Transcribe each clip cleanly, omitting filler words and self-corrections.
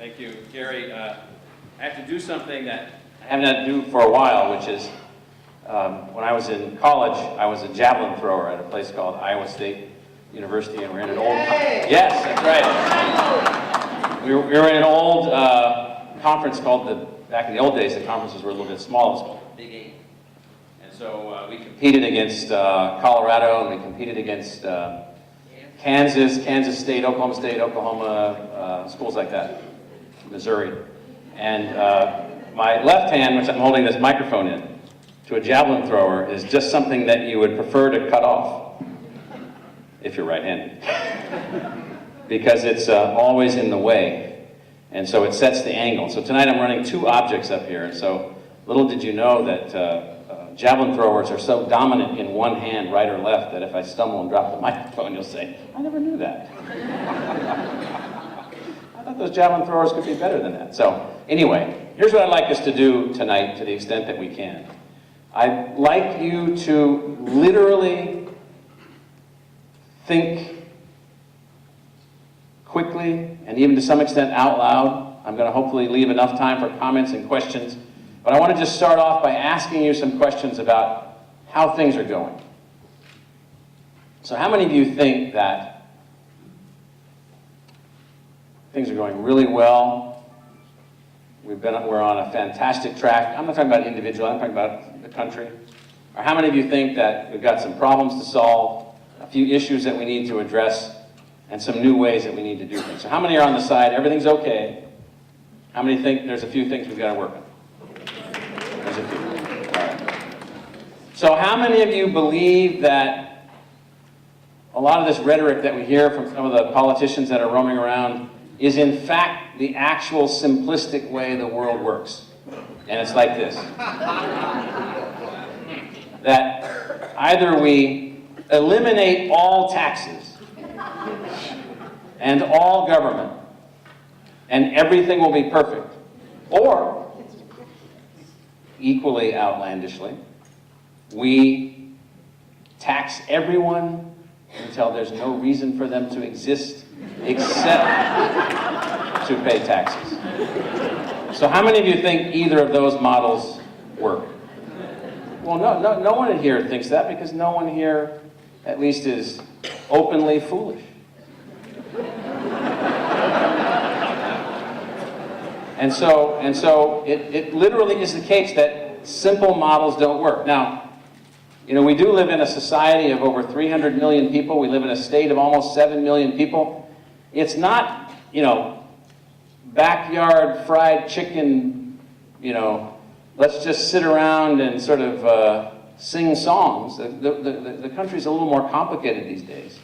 Thank you, Gary. I have to do something that I haven't had to do for a while, which is when I was in college, I was a javelin thrower at a place called Iowa State University, and we're in an old... Yes, that's right. We were in an old conference called back in the old days, the conferences were a little bit small. It was called Big 8. And so we competed against Colorado, and we competed against Kansas State, Oklahoma, schools like that, Missouri. And my left hand, which I'm holding this microphone in, to a javelin thrower is just something that you would prefer to cut off, if you're right-handed, because it's always in the way, and so it sets the angle. So tonight I'm running two objects up here, and so little did you know that javelin throwers are so dominant in one hand, right or left, that if I stumble and drop the microphone, you'll say, I never knew that. I thought those javelin throwers could be better than that. So anyway, here's what I'd like us to do tonight to the extent that we can. I'd like you to literally think quickly and even to some extent out loud. I'm going to hopefully leave enough time for comments and questions. But I want to just start off by asking you some questions about how things are going. So how many of you think that things are going really well? We're on a fantastic track. I'm not talking about individual, I'm talking about the country. Or how many of you think that we've got some problems to solve, a few issues that we need to address, and some new ways that we need to do things? So how many are on the side, everything's okay? How many think there's a few things we've got to work on? There's a few. All right. So how many of you believe that a lot of this rhetoric that we hear from some of the politicians that are roaming around is in fact the actual simplistic way the world works? And it's like this. That either we eliminate all taxes and all government and everything will be perfect, or equally outlandishly, we tax everyone until there's no reason for them to exist except to pay taxes. So how many of you think either of those models work? Well, no one in here thinks that, because no one here at least is openly foolish. And so it literally is the case that simple models don't work. Now, you know, we do live in a society of over 300 million people. We live in a state of almost 7 million people. It's not, you know, backyard fried chicken, you know, let's just sit around and sort of sing songs. The country's a little more complicated these days.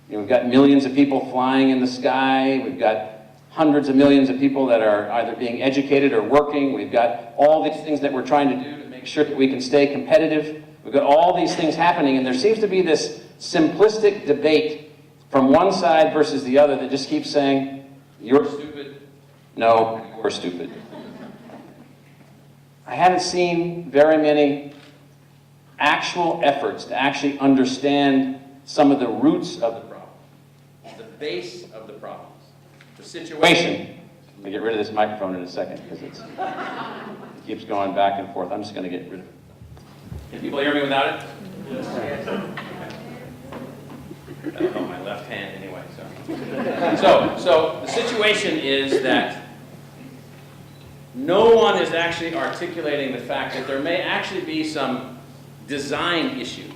You know, we've got millions of people flying in the sky. We've got hundreds of millions of people that are either being educated or working. We've got all these things that we're trying to do to make sure that we can stay competitive. We've got all these things happening, and there seems to be this simplistic debate from one side versus the other that just keeps saying, you're stupid, no, you're stupid. I haven't seen very many actual efforts to actually understand some of the roots of the problem, the base of the problems, the situation. I'm going to get rid of this microphone in a second because it keeps going back and forth. I'm just going to get rid of it. Can people hear me without it? Yes. That's on my left hand anyway. So the situation is that no one is actually articulating the fact that there may actually be some design issues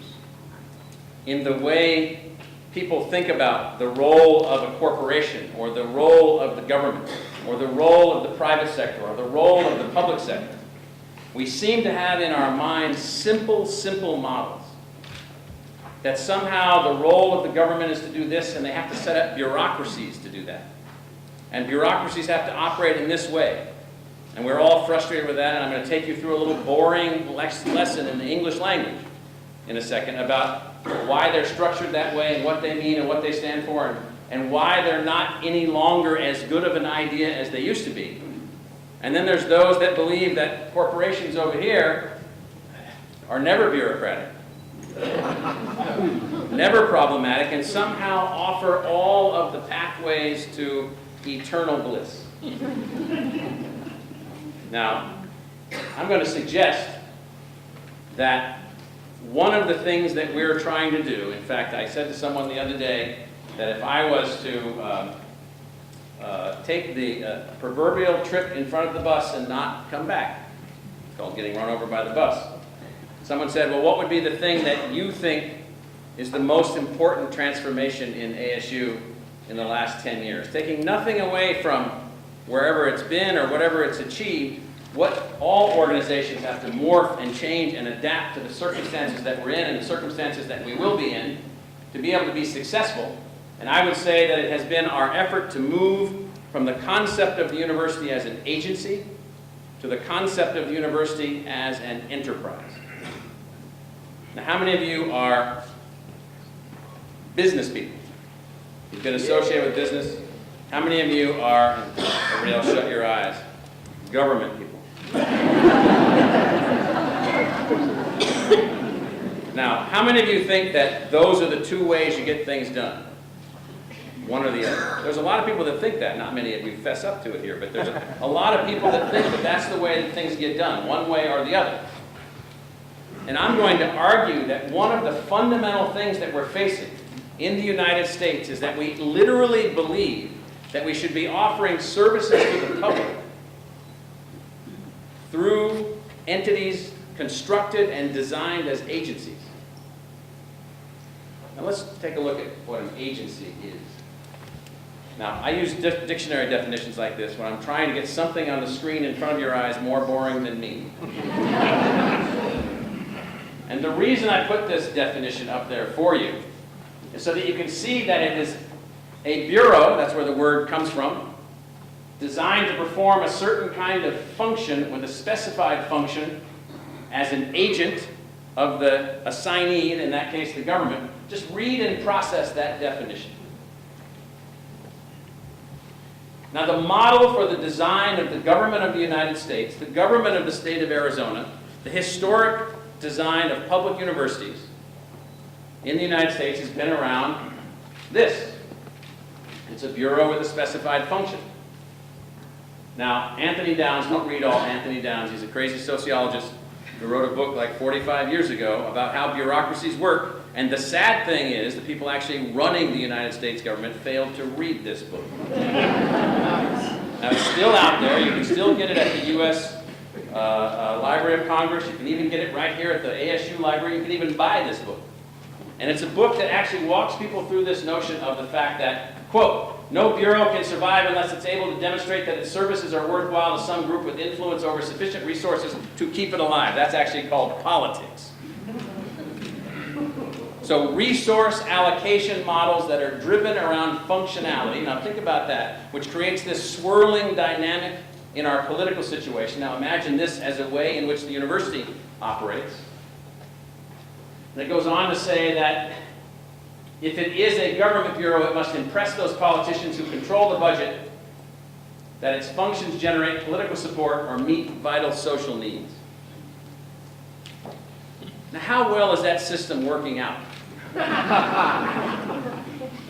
in the way people think about the role of a corporation, or the role of the government, or the role of the private sector, or the role of the public sector. We seem to have in our minds simple models. That somehow the role of the government is to do this, and they have to set up bureaucracies to do that. And bureaucracies have to operate in this way. And we're all frustrated with that, and I'm going to take you through a little boring lesson in the English language in a second about why they're structured that way and what they mean and what they stand for, and why they're not any longer as good of an idea as they used to be. And then there's those that believe that corporations over here are never bureaucratic, never problematic, and somehow offer all of the pathways to eternal bliss. Now, I'm going to suggest that one of the things that we're trying to do, in fact, I said to someone the other day that if I was to take the proverbial trip in front of the bus and not come back, it's called getting run over by the bus. Someone said, well, what would be the thing that you think is the most important transformation in ASU in the last 10 years? Taking nothing away from wherever it's been or whatever it's achieved, what all organizations have to morph and change and adapt to the circumstances that we're in and the circumstances that we will be in to be able to be successful. And I would say that it has been our effort to move from the concept of the university as an agency to the concept of the university as an enterprise. Now, how many of you are business people? You've been associated with business? How many of you are, everybody else shut your eyes, government people? Now, how many of you think that those are the two ways you get things done? One or the other. There's a lot of people that think that. Not many of you fess up to it here, but there's a lot of people that think that that's the way that things get done, one way or the other. And I'm going to argue that one of the fundamental things that we're facing in the United States is that we literally believe that we should be offering services to the public through entities constructed and designed as agencies. Now let's take a look at what an agency is. Now, I use dictionary definitions like this when I'm trying to get something on the screen in front of your eyes more boring than me. And the reason I put this definition up there for you is so that you can see that it is a bureau, that's where the word comes from, designed to perform a certain kind of function with a specified function as an agent of the assignee, in that case the government. Just read and process that definition. Now, the model for the design of the government of the United States, the government of the state of Arizona, the historic design of public universities in the United States has been around this. It's a bureau with a specified function. Now, Anthony Downs, don't read all Anthony Downs, he's a crazy sociologist who wrote a book like 45 years ago about how bureaucracies work. And the sad thing is the people actually running the United States government failed to read this book. Now, it's still out there. You can still get it at the U.S. Library of Congress. You can even get it right here at the ASU Library. You can even buy this book. And it's a book that actually walks people through this notion of the fact that, quote, no bureau can survive unless it's able to demonstrate that its services are worthwhile to some group with influence over sufficient resources to keep it alive. That's actually called politics. So resource allocation models that are driven around functionality, now think about that, which creates this swirling dynamic in our political situation. Now imagine this as a way in which the university operates. And it goes on to say that if it is a government bureau, it must impress those politicians who control the budget that its functions generate political support or meet vital social needs. Now, how well is that system working out? And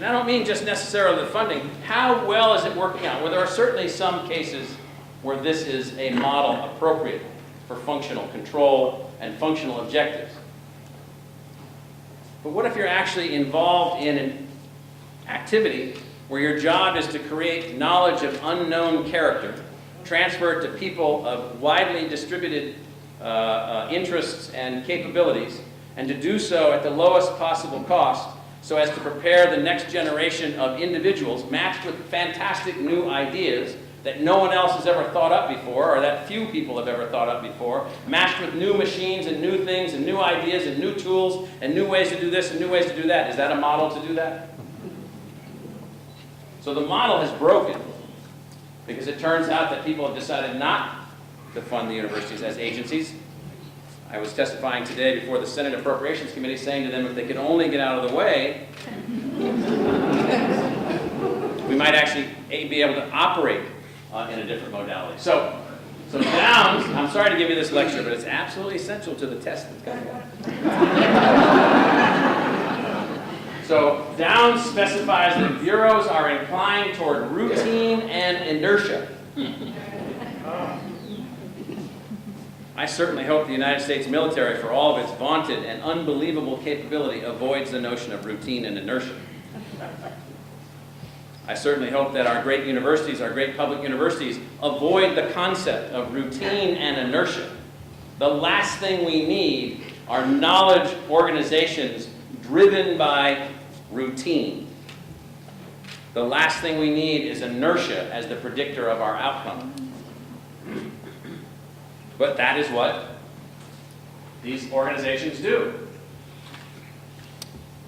I don't mean just necessarily the funding. How well is it working out? Well, there are certainly some cases where this is a model appropriate for functional control and functional objectives. But what if you're actually involved in an activity where your job is to create knowledge of unknown character, transfer it to people of widely distributed interests and capabilities, and to do so at the lowest possible cost so as to prepare the next generation of individuals matched with fantastic new ideas that no one else has ever thought up before, or that few people have ever thought up before, matched with new machines and new things and new ideas and new tools and new ways to do this and new ways to do that. Is that a model to do that? So the model has broken because it turns out that people have decided not to fund the universities as agencies. I was testifying today before the Senate Appropriations Committee saying to them if they could only get out of the way, we might actually be able to operate in a different modality. So Downs, I'm sorry to give you this lecture, but it's absolutely essential to the test that's coming up. So Downs specifies that bureaus are inclined toward routine and inertia. I certainly hope the United States military, for all of its vaunted and unbelievable capability, avoids the notion of routine and inertia. I certainly hope that our great universities, our great public universities, avoid the concept of routine and inertia. The last thing we need are knowledge organizations driven by routine. The last thing we need is inertia as the predictor of our outcome. But that is what these organizations do.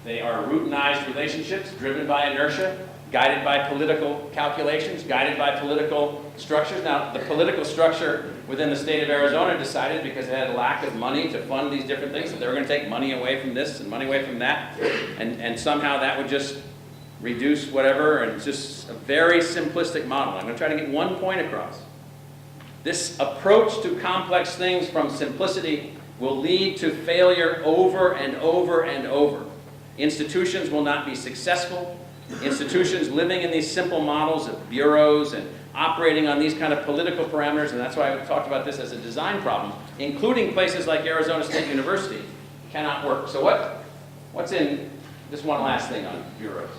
They are routinized relationships driven by inertia, guided by political calculations, guided by political structures. Now, the political structure within the state of Arizona decided, because it had a lack of money to fund these different things, that they were going to take money away from this and money away from that, and somehow that would just reduce whatever, and it's just a very simplistic model. I'm going to try to get one point across. This approach to complex things from simplicity will lead to failure over and over and over. Institutions will not be successful. Institutions living in these simple models of bureaus and operating on these kind of political parameters, and that's why I talked about this as a design problem, including places like Arizona State University, cannot work. So what's in, just one last thing on bureaus.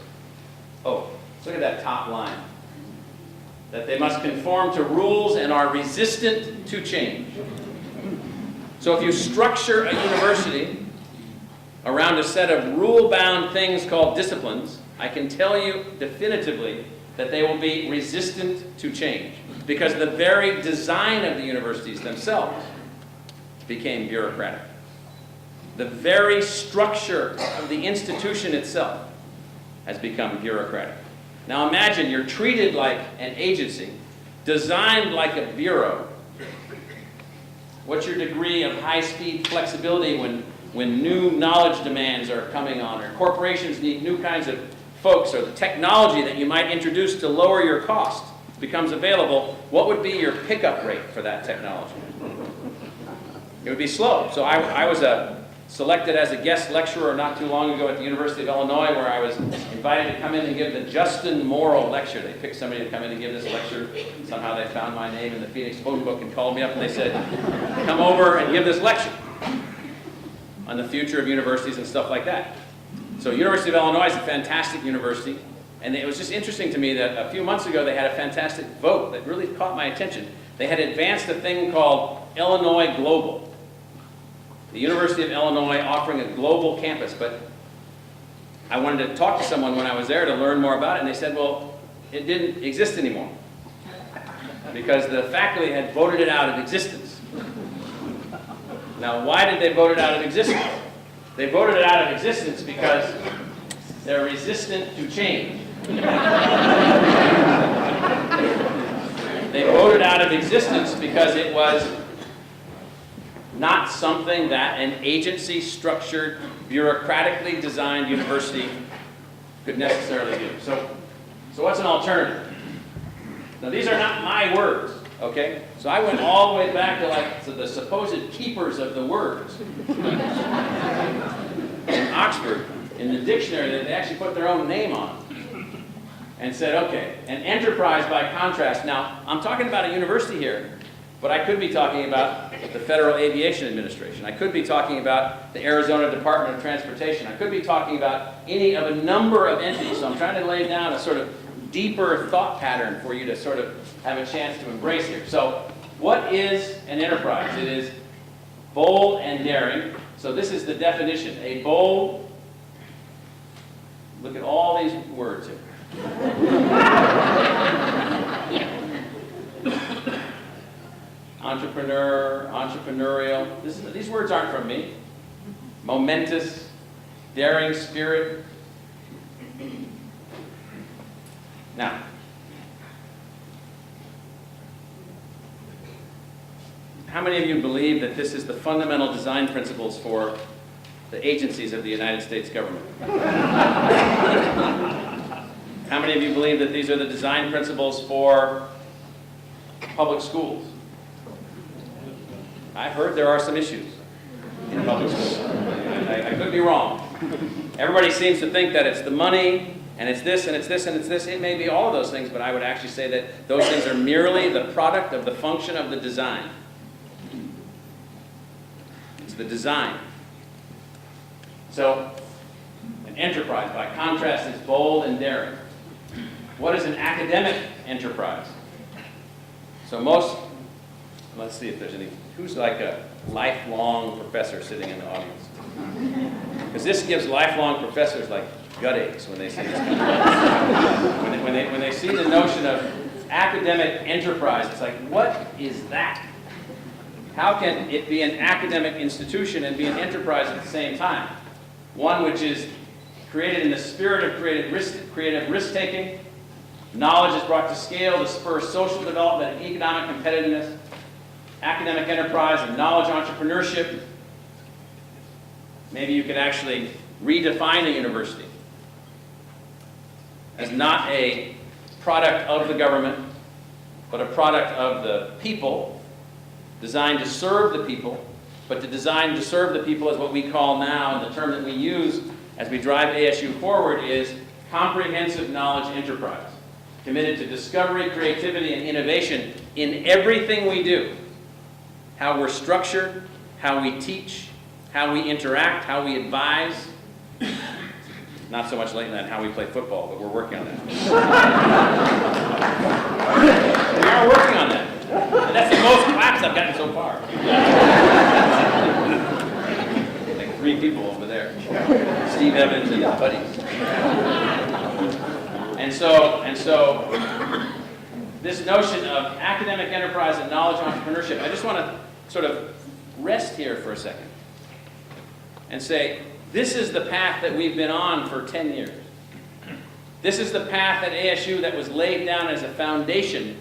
Oh, look at that top line. That they must conform to rules and are resistant to change. So if you structure a university around a set of rule-bound things called disciplines, I can tell you definitively that they will be resistant to change, because the very design of the universities themselves became bureaucratic. The very structure of the institution itself has become bureaucratic. Now imagine you're treated like an agency, designed like a bureau. What's your degree of high-speed flexibility when new knowledge demands are coming on, or corporations need new kinds of folks, or the technology that you might introduce to lower your cost becomes available? What would be your pickup rate for that technology? It would be slow. So I was selected as a guest lecturer not too long ago at the University of Illinois, where I was invited to come in and give the Justin Morrill lecture. They picked somebody to come in and give this lecture. Somehow they found my name in the Phoenix phone book and called me up and they said, come over and give this lecture on the future of universities and stuff like that. So University of Illinois is a fantastic university, and it was just interesting to me that a few months ago they had a fantastic vote that really caught my attention. They had advanced a thing called Illinois Global. The University of Illinois offering a global campus, but I wanted to talk to someone when I was there to learn more about it, and they said, well, it didn't exist anymore because the faculty had voted it out of existence. Now, why did they vote it out of existence? They voted it out of existence because they're resistant to change. They voted out of existence because it was not something that an agency-structured, bureaucratically designed university could necessarily do. So what's an alternative? Now, these are not my words, okay? So I went all the way back to the supposed keepers of the words. In Oxford, in the dictionary, they actually put their own name on it and said, okay, an enterprise by contrast. Now, I'm talking about a university here, but I could be talking about the Federal Aviation Administration. I could be talking about the Arizona Department of Transportation. I could be talking about any of a number of entities. So I'm trying to lay down a sort of deeper thought pattern for you to sort of have a chance to embrace here. So what is an enterprise? It is bold and daring. So this is the definition. A bold, look at all these words here. Entrepreneur, entrepreneurial. These words aren't from me. Momentous, daring spirit. Now, how many of you believe that this is the fundamental design principles for the agencies of the United States government? How many of you believe that these are the design principles for public schools? I've heard there are some issues in public schools. I could be wrong. Everybody seems to think that it's the money, and it's this, and it's this, and it's this. It may be all of those things, but I would actually say that those things are merely the product of the function of the design. It's the design. So, an enterprise, by contrast, is bold and daring. What is an academic enterprise? So let's see if there's any, who's like a lifelong professor sitting in the audience? Because this gives lifelong professors like gut aches when they see this. when they see the notion of academic enterprise, it's like, what is that? How can it be an academic institution and be an enterprise at the same time? One which is created in the spirit of creative risk-taking. Knowledge is brought to scale to spur social development and economic competitiveness. Academic enterprise and knowledge entrepreneurship. Maybe you could actually redefine a university as not a product of the government, but a product of the people, designed to serve the people, but to design to serve the people is what we call now, and the term that we use as we drive ASU forward is comprehensive knowledge enterprise, committed to discovery, creativity, and innovation in everything we do. How we're structured, how we teach, how we interact, how we advise. Not so much lately on how we play football, but we're working on that. We are working on that. And that's the most claps I've gotten so far. Like 3 people over there. Steve Evans and his buddies. And so this notion of academic enterprise and knowledge entrepreneurship, I just want to sort of rest here for a second and say, this is the path that we've been on for 10 years. This is the path at ASU that was laid down as a foundation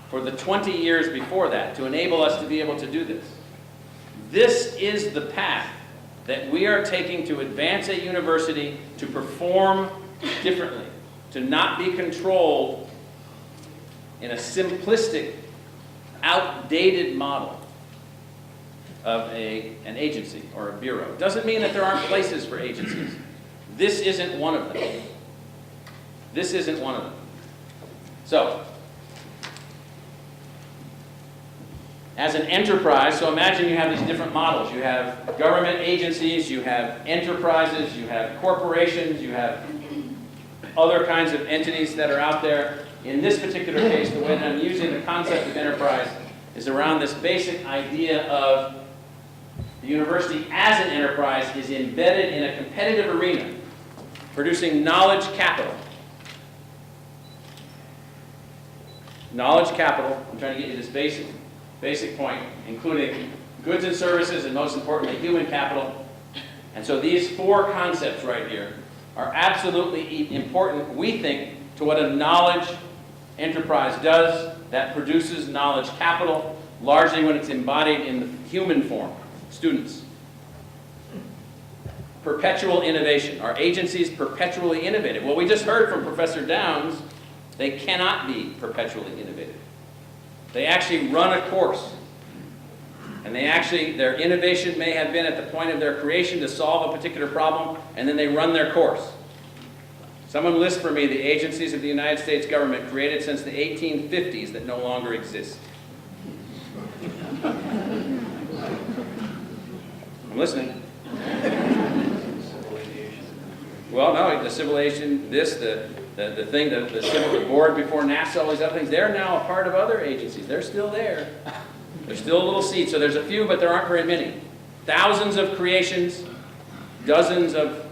for the 20 years before that to enable us to be able to do this. This is the path that we are taking to advance a university to perform differently, to not be controlled in a simplistic, outdated model of an agency or a bureau. Doesn't mean that there aren't places for agencies. This isn't one of them. This isn't one of them. So, as an enterprise, so imagine you have these different models. You have government agencies, you have enterprises, you have corporations, you have other kinds of entities that are out there. In this particular case, the way that I'm using the concept of enterprise is around this basic idea of the university as an enterprise is embedded in a competitive arena, producing knowledge capital. Knowledge capital, I'm trying to get you this basic point, including goods and services, and most importantly, human capital. And so these 4 concepts right here are absolutely important, we think, to what a knowledge enterprise does that produces knowledge capital, largely when it's embodied in the human form, students. Perpetual innovation. Are agencies perpetually innovative? Well, we just heard from Professor Downs, they cannot be perpetually innovative. They actually run a course. And their innovation may have been at the point of their creation to solve a particular problem, and then they run their course. Someone list for me the agencies of the United States government created since the 1850s that no longer exist. I'm listening. Well, no, the civil aviation, the thing, the civil board before NASA, all these other things, they're now a part of other agencies. They're still there. There's still a little seat, so there's a few, but there aren't very many. Thousands of creations, dozens of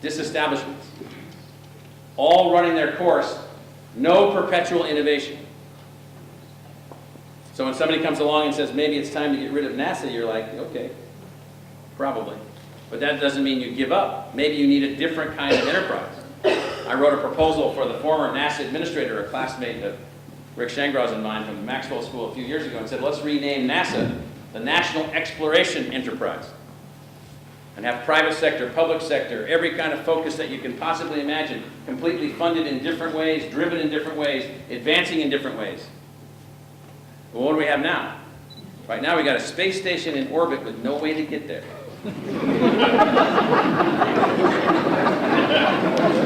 disestablishments, all running their course, no perpetual innovation. So when somebody comes along and says, maybe it's time to get rid of NASA, you're like, okay, probably. But that doesn't mean you give up. Maybe you need a different kind of enterprise. I wrote a proposal for the former NASA administrator, a classmate of Rick Shangros and mine from the Maxwell School a few years ago, and said, let's rename NASA the National Exploration Enterprise. And have private sector, public sector, every kind of focus that you can possibly imagine, completely funded in different ways, driven in different ways, advancing in different ways. Well, what do we have now? Right now we got a space station in orbit with no way to get there.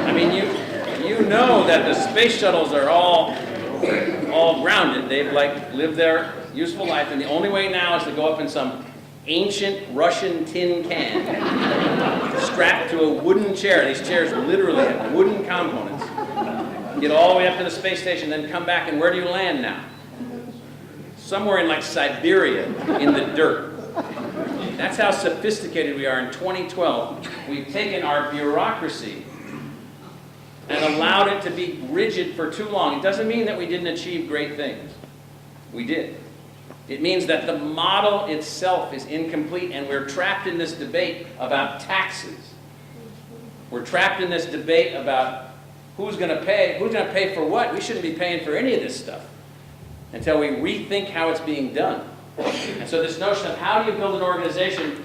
I mean, you know that the space shuttles are all grounded. They've like lived their useful life, and the only way now is to go up in some ancient Russian tin can, strapped to a wooden chair. These chairs literally have wooden components. Get all the way up to the space station, then come back, and where do you land now? Somewhere in like Siberia, in the dirt. That's how sophisticated we are in 2012. We've taken our bureaucracy and allowed it to be rigid for too long. It doesn't mean that we didn't achieve great things. We did. It means that the model itself is incomplete, and we're trapped in this debate about taxes. We're trapped in this debate about who's going to pay for what. We shouldn't be paying for any of this stuff until we rethink how it's being done. And so this notion of how do you build an organization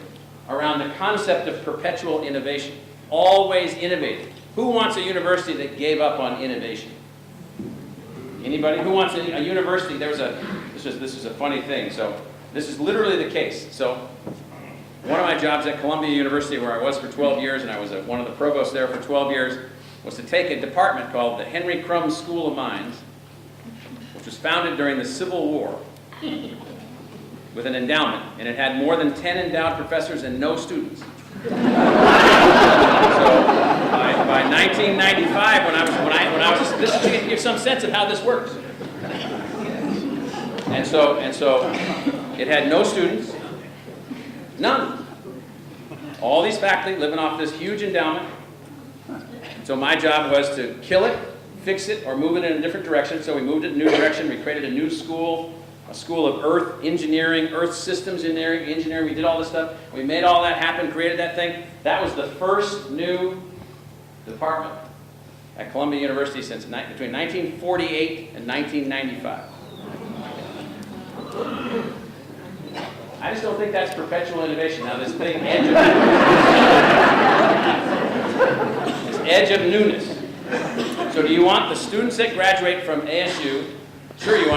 around the concept of perpetual innovation, always innovating. Who wants a university that gave up on innovation? Anybody? Who wants a university? This is a funny thing. So this is literally the case. So one of my jobs at Columbia University, where I was for 12 years, and I was one of the provosts there for 12 years, was to take a department called the Henry Crum School of Mines, which was founded during the Civil War, with an endowment, and it had more than 10 endowed professors and no students. So by 1995, when I was this is to give some sense of how this works. And so it had no students, none. All these faculty living off this huge endowment. So my job was to kill it, fix it, or move it in a different direction. So we moved it in a new direction. We created a new school, a school of earth engineering, earth systems engineering. We did all this stuff. We made all that happen, created that thing. That was the first new department at Columbia University since between 1948 and 1995. I just don't think that's perpetual innovation. Now this thing, edge of newness. So do you want the students that graduate from ASU? Sure, you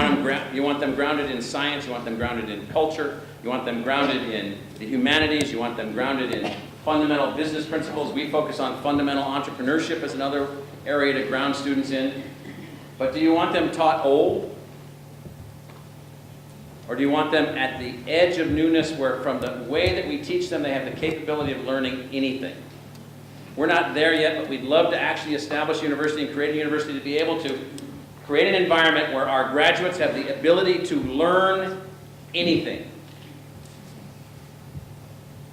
want them grounded in science, you want them grounded in culture, you want them grounded in the humanities, you want them grounded in fundamental business principles. We focus on fundamental entrepreneurship as another area to ground students in. But do you want them taught old? Or do you want them at the edge of newness where from the way that we teach them they have the capability of learning anything? We're not there yet, but we'd love to actually establish a university and create a university to be able to create an environment where our graduates have the ability to learn anything.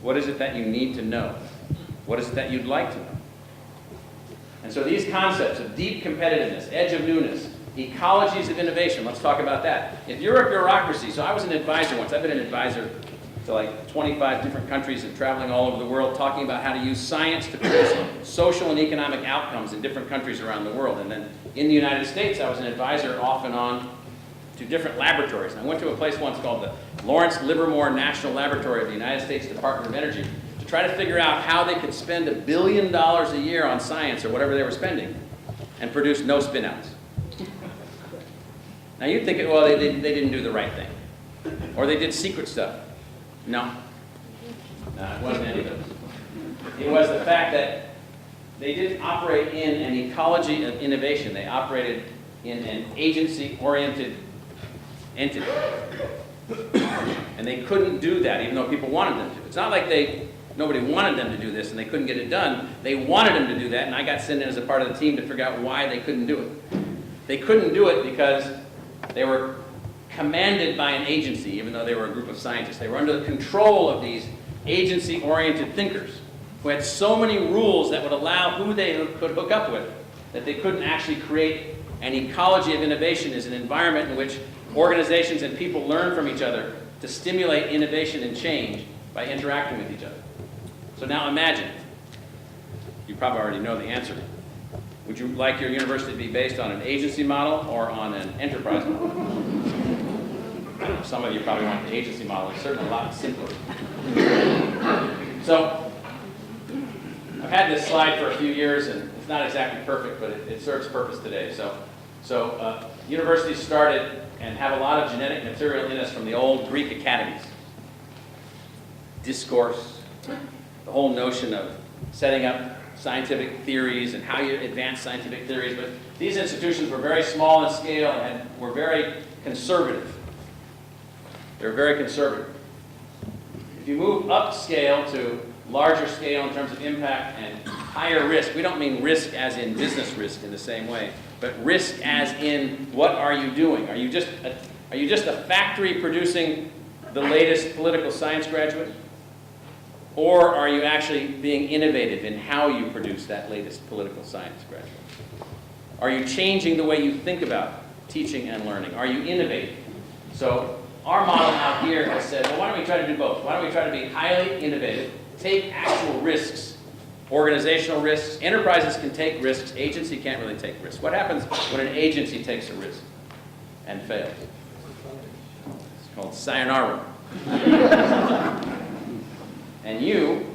What is it that you need to know? What is it that you'd like to know? And so these concepts of deep competitiveness, edge of newness, ecologies of innovation, let's talk about that. If you're a bureaucracy, so I was an advisor once. I've been an advisor to like 25 different countries and traveling all over the world talking about how to use science to produce social and economic outcomes in different countries around the world. And then in the United States, I was an advisor off and on to different laboratories. And I went to a place once called the Lawrence Livermore National Laboratory of the United States Department of Energy to try to figure out how they could spend $1 billion a year on science or whatever they were spending and produce no spin-outs. Now you'd think, well, they didn't do the right thing. Or they did secret stuff. No. No, it wasn't any of those. It was the fact that they didn't operate in an ecology of innovation. They operated in an agency-oriented entity. And they couldn't do that, even though people wanted them to. It's not like nobody wanted them to do this and they couldn't get it done. They wanted them to do that, and I got sent in as a part of the team to figure out why they couldn't do it. They couldn't do it because they were commanded by an agency, even though they were a group of scientists. They were under the control of these agency-oriented thinkers who had so many rules that would allow who they could hook up with that they couldn't actually create an ecology of innovation as an environment in which organizations and people learn from each other to stimulate innovation and change by interacting with each other. So now imagine, you probably already know the answer. Would you like your university to be based on an agency model or on an enterprise model? Some of you probably want the agency model. It's certainly a lot simpler. So I've had this slide for a few years, and it's not exactly perfect, but it serves purpose today. So universities started and have a lot of genetic material in us from the old Greek academies. Discourse, the whole notion of setting up scientific theories and how you advance scientific theories, but these institutions were very small in scale and were very conservative. They were very conservative. If you move upscale to larger scale in terms of impact and higher risk, we don't mean risk as in business risk in the same way, but risk as in what are you doing? Are you just a factory producing the latest political science graduate? Or are you actually being innovative in how you produce that latest political science graduate? Are you changing the way you think about teaching and learning? Are you innovating? So our model out here has said, well, why don't we try to do both? Why don't we try to be highly innovative, take actual risks, organizational risks. Enterprises can take risks. Agency can't really take risks. What happens when an agency takes a risk and fails? It's called sayonara. And you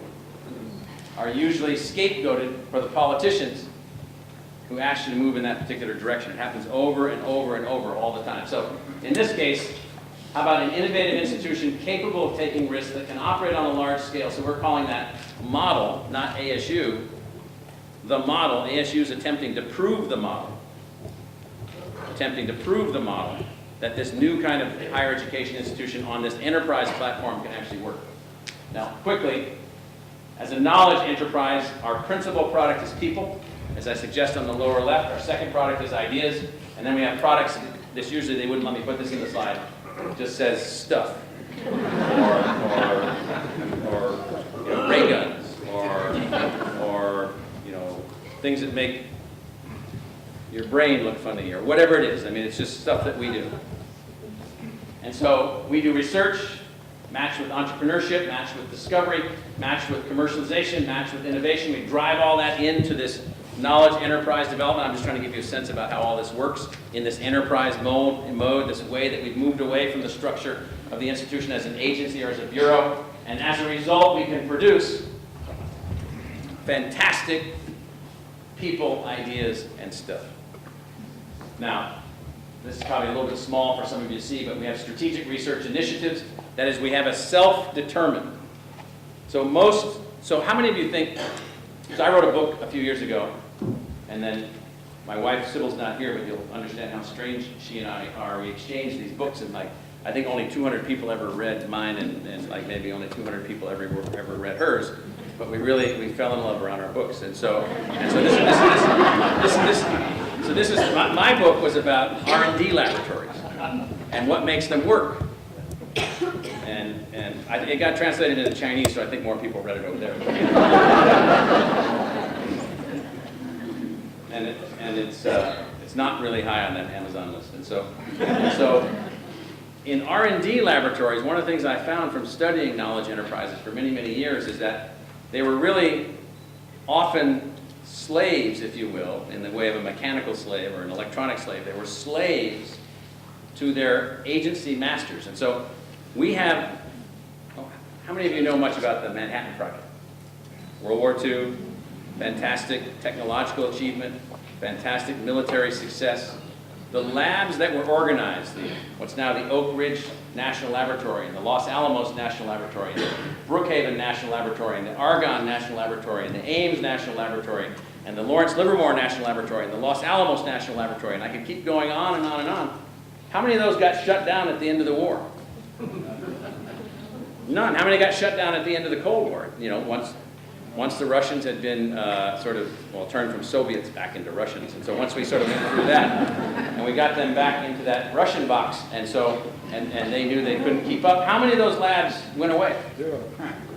are usually scapegoated for the politicians who ask you to move in that particular direction. It happens over and over and over all the time. So in this case, how about an innovative institution capable of taking risks that can operate on a large scale? So we're calling that model, not ASU. The model, ASU is attempting to prove the model. Attempting to prove the model that this new kind of higher education institution on this enterprise platform can actually work. Now, quickly, as a knowledge enterprise, our principal product is people, as I suggest on the lower left. Our second product is ideas, and then we have products. This usually they wouldn't let me put this in the slide. It just says stuff, or you know, ray guns, or you know, things that make your brain look funny, or whatever it is. I mean, it's just stuff that we do. And so we do research, matched with entrepreneurship, matched with discovery, matched with commercialization, matched with innovation. We drive all that into this knowledge enterprise development. I'm just trying to give you a sense about how all this works in this enterprise mode, this way that we've moved away from the structure of the institution as an agency or as a bureau. And as a result, we can produce fantastic people, ideas, and stuff. Now, this is probably a little bit small for some of you to see, but we have strategic research initiatives. That is, we have a self-determined. So how many of you think, because I wrote a book a few years ago, and then my wife, Sybil's not here, but you'll understand how strange she and I are. We exchanged these books, and like, I think only 200 people ever read mine, and like maybe only 200 people ever read hers. But we fell in love around our books. And so this is my book was about R&D laboratories and what makes them work. And it got translated into Chinese, so I think more people read it over there. and it's not really high on that Amazon list. And so in R&D laboratories, one of the things I found from studying knowledge enterprises for many, many years is that they were really often slaves, if you will, in the way of a mechanical slave or an electronic slave. They were slaves to their agency masters. And so we have, how many of you know much about the Manhattan Project? World War II, fantastic technological achievement, fantastic military success. The labs that were organized, what's now the Oak Ridge National Laboratory, and the Los Alamos National Laboratory, and the Brookhaven National Laboratory, and the Argonne National Laboratory, and the Ames National Laboratory, and the Lawrence Livermore National Laboratory, and the Los Alamos National Laboratory, and I could keep going on and on and on. How many of those got shut down at the end of the war? None. How many got shut down at the end of the Cold War? You know, once the Russians had been turned from Soviets back into Russians, and so once we sort of went through that, and we got them back into that Russian box, and they knew they couldn't keep up. How many of those labs went away? Zero.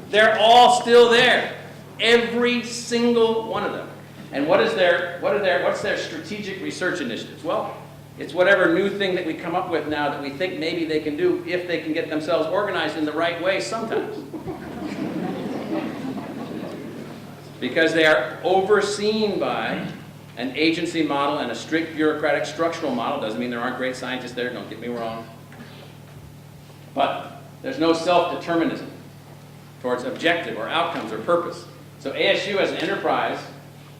They're all still there, every single one of them. And what's their strategic research initiatives? Well, it's whatever new thing that we come up with now that we think maybe they can do if they can get themselves organized in the right way sometimes. Because they are overseen by an agency model and a strict bureaucratic structural model. Doesn't mean there aren't great scientists there, don't get me wrong. But there's no self-determinism towards objective or outcomes or purpose. So ASU as an enterprise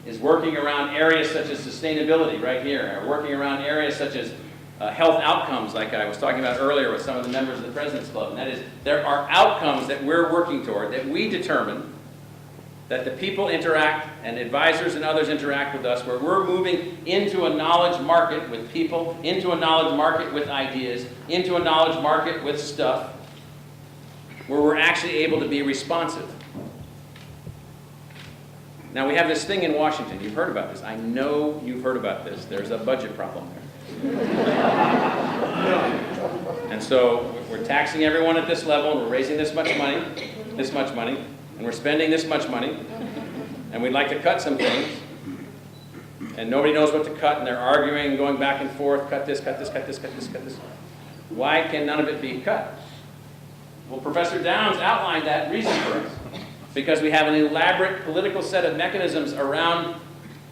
is working around areas such as sustainability right here, or working around areas such as health outcomes, like I was talking about earlier with some of the members of the President's Club. And that is, there are outcomes that we're working toward that we determine that the people interact and advisors and others interact with us, where we're moving into a knowledge market with people, into a knowledge market with ideas, into a knowledge market with stuff, where we're actually able to be responsive. Now, we have this thing in Washington. You've heard about this. I know you've heard about this. There's a budget problem there. And so we're taxing everyone at this level, and we're raising this much money, and we're spending this much money, and we'd like to cut some things, and nobody knows what to cut, and they're arguing and going back and forth, cut this, cut this, cut this, cut this, cut this. Why can none of it be cut? Well, Professor Downs outlined that reason for us. Because we have an elaborate political set of mechanisms around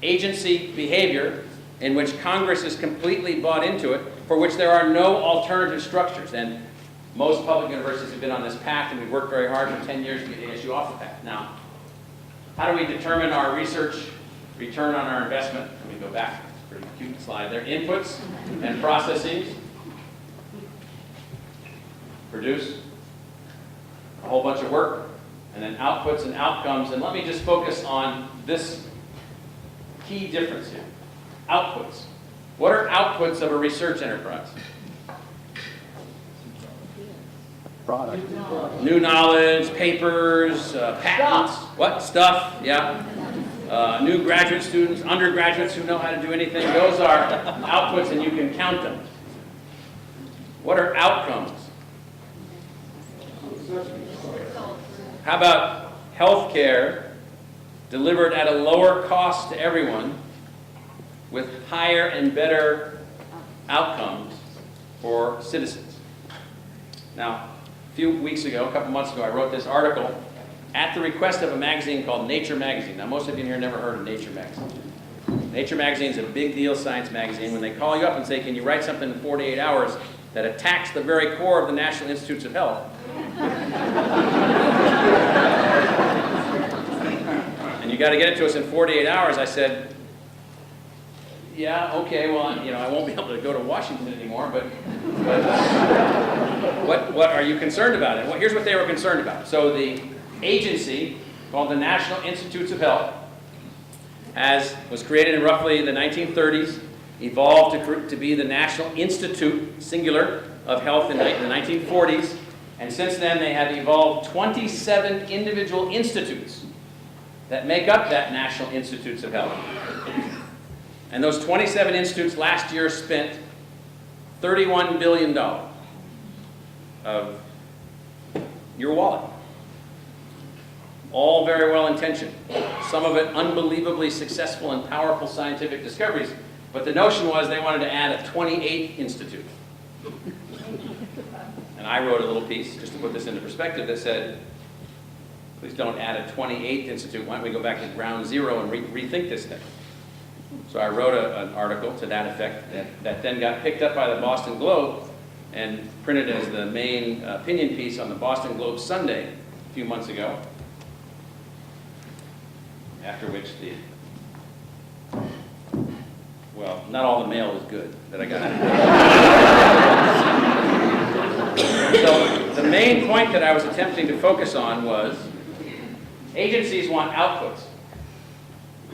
agency behavior in which Congress is completely bought into it, for which there are no alternative structures. And most public universities have been on this path, and we've worked very hard for 10 years to get ASU off the path. Now, how do we determine our research return on our investment? Let me go back. It's a pretty cute slide there. Inputs and processes produce a whole bunch of work, and then outputs and outcomes. And let me just focus on this key difference here. Outputs. What are outputs of a research enterprise? Product. New knowledge, papers, patents. What? Stuff, yeah. New graduate students, undergraduates who know how to do anything. Those are outputs, and you can count them. What are outcomes? How about healthcare delivered at a lower cost to everyone with higher and better outcomes for citizens? Now, a few weeks ago, a couple months ago, I wrote this article at the request of a magazine called Nature Magazine. Now, most of you here never heard of Nature Magazine. Nature Magazine is a big deal science magazine. When they call you up and say, can you write something in 48 hours that attacks the very core of the National Institutes of Health, and you got to get it to us in 48 hours, I said, yeah, okay, well, I won't be able to go to Washington anymore, but what are you concerned about? And well, here's what they were concerned about. So the agency called the National Institutes of Health was created in roughly the 1930s, evolved to be the National Institute, singular, of Health in the 1940s. And since then, they have evolved 27 individual institutes that make up that National Institutes of Health. And those 27 institutes last year spent $31 billion of your wallet. All very well intentioned. Some of it unbelievably successful and powerful scientific discoveries. But the notion was they wanted to add a 28th institute. And I wrote a little piece, just to put this into perspective, that said, please don't add a 28th institute. Why don't we go back to ground zero and rethink this thing? So I wrote an article to that effect that then got picked up by the Boston Globe and printed as the main opinion piece on the Boston Globe Sunday a few months ago. After which well, not all the mail was good that I got. So the main point that I was attempting to focus on was agencies want outputs.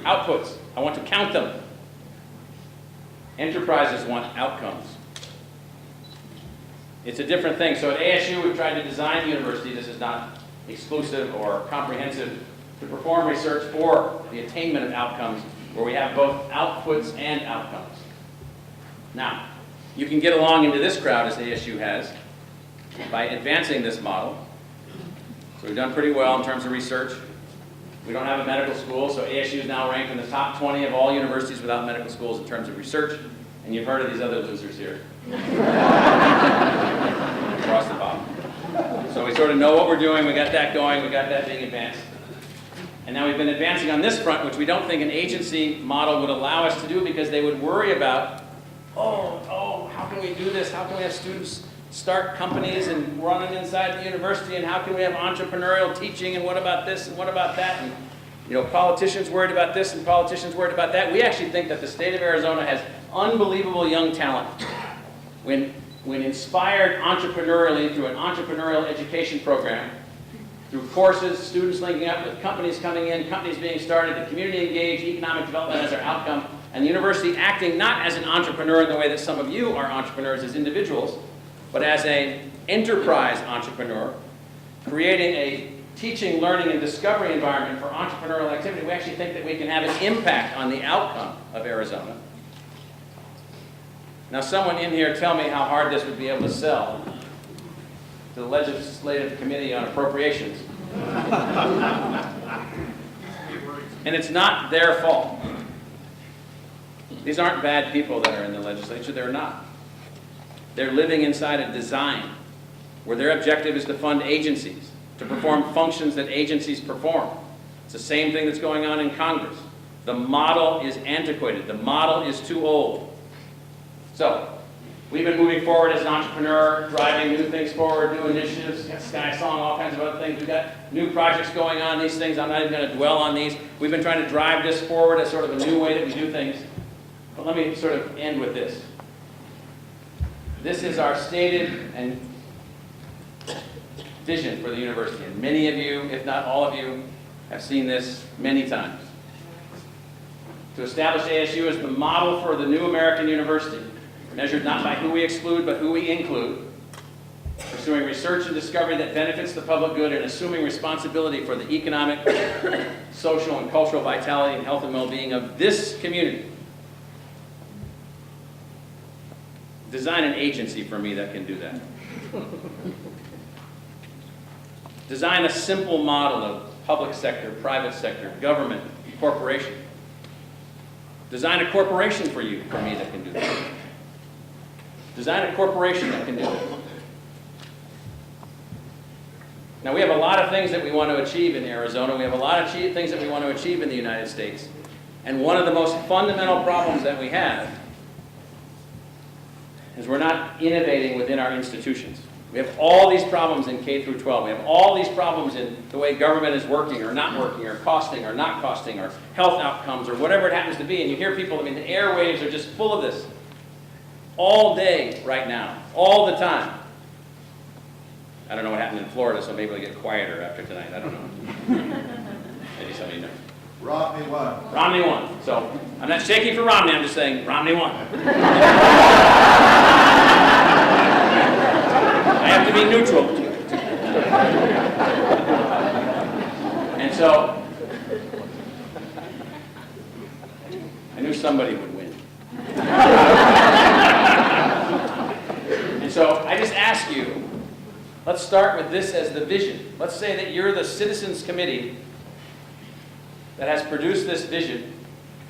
Outputs. I want to count them. Enterprises want outcomes. It's a different thing. So at ASU, we've tried to design the university. This is not exclusive or comprehensive, to perform research for the attainment of outcomes, where we have both outputs and outcomes. Now, you can get along into this crowd, as ASU has, by advancing this model. So we've done pretty well in terms of research. We don't have a medical school, so ASU is now ranked in the top 20 of all universities without medical schools in terms of research. And you've heard of these other losers here. Across the bottom. So we sort of know what we're doing. We got that going. We got that being advanced. And now we've been advancing on this front, which we don't think an agency model would allow us to do, because they would worry about, how can we do this? How can we have students start companies and run them inside the university? And how can we have entrepreneurial teaching? And what about this? And what about that? And politicians worried about this and politicians worried about that. We actually think that the state of Arizona has unbelievable young talent. When inspired entrepreneurially through an entrepreneurial education program, through courses, students linking up with companies coming in, companies being started, the community engaged, economic development as their outcome, and the university acting not as an entrepreneur in the way that some of you are entrepreneurs as individuals, but as an enterprise entrepreneur, creating a teaching, learning, and discovery environment for entrepreneurial activity. We actually think that we can have an impact on the outcome of Arizona. Now, someone in here tell me how hard this would be able to sell to the Legislative Committee on Appropriations. And it's not their fault. These aren't bad people that are in the legislature. They're not. They're living inside a design where their objective is to fund agencies, to perform functions that agencies perform. It's the same thing that's going on in Congress. The model is antiquated. The model is too old. So, we've been moving forward as an entrepreneur, driving new things forward, new initiatives, Sky Song, all kinds of other things. We've got new projects going on, these things. I'm not even going to dwell on these. We've been trying to drive this forward as sort of a new way that we do things. But let me sort of end with this. This is our stated and vision for the university. And many of you, if not all of you, have seen this many times. To establish ASU as the model for the new American university, measured not by who we exclude, but who we include, pursuing research and discovery that benefits the public good, and assuming responsibility for the economic, social, and cultural vitality and health and well-being of this community. Design an agency for me that can do that. Design a simple model of public sector, private sector, government, corporation. Design a corporation for me that can do that. Design a corporation that can do it. Now, we have a lot of things that we want to achieve in Arizona. We have a lot of things that we want to achieve in the United States. And one of the most fundamental problems that we have is we're not innovating within our institutions. We have all these problems in K through 12. We have all these problems in the way government is working or not working or costing or not costing or health outcomes or whatever it happens to be. And you hear people, I mean, the airwaves are just full of this. All day right now, all the time. I don't know what happened in Florida, so maybe it'll get quieter after tonight. I don't know. Maybe somebody knows. Romney won. Romney won. So I'm not shaking for Romney, I'm just saying Romney won. I have to be neutral. And so I knew somebody would win. And so I just ask you, let's start with this as the vision. Let's say that you're the Citizens Committee that has produced this vision.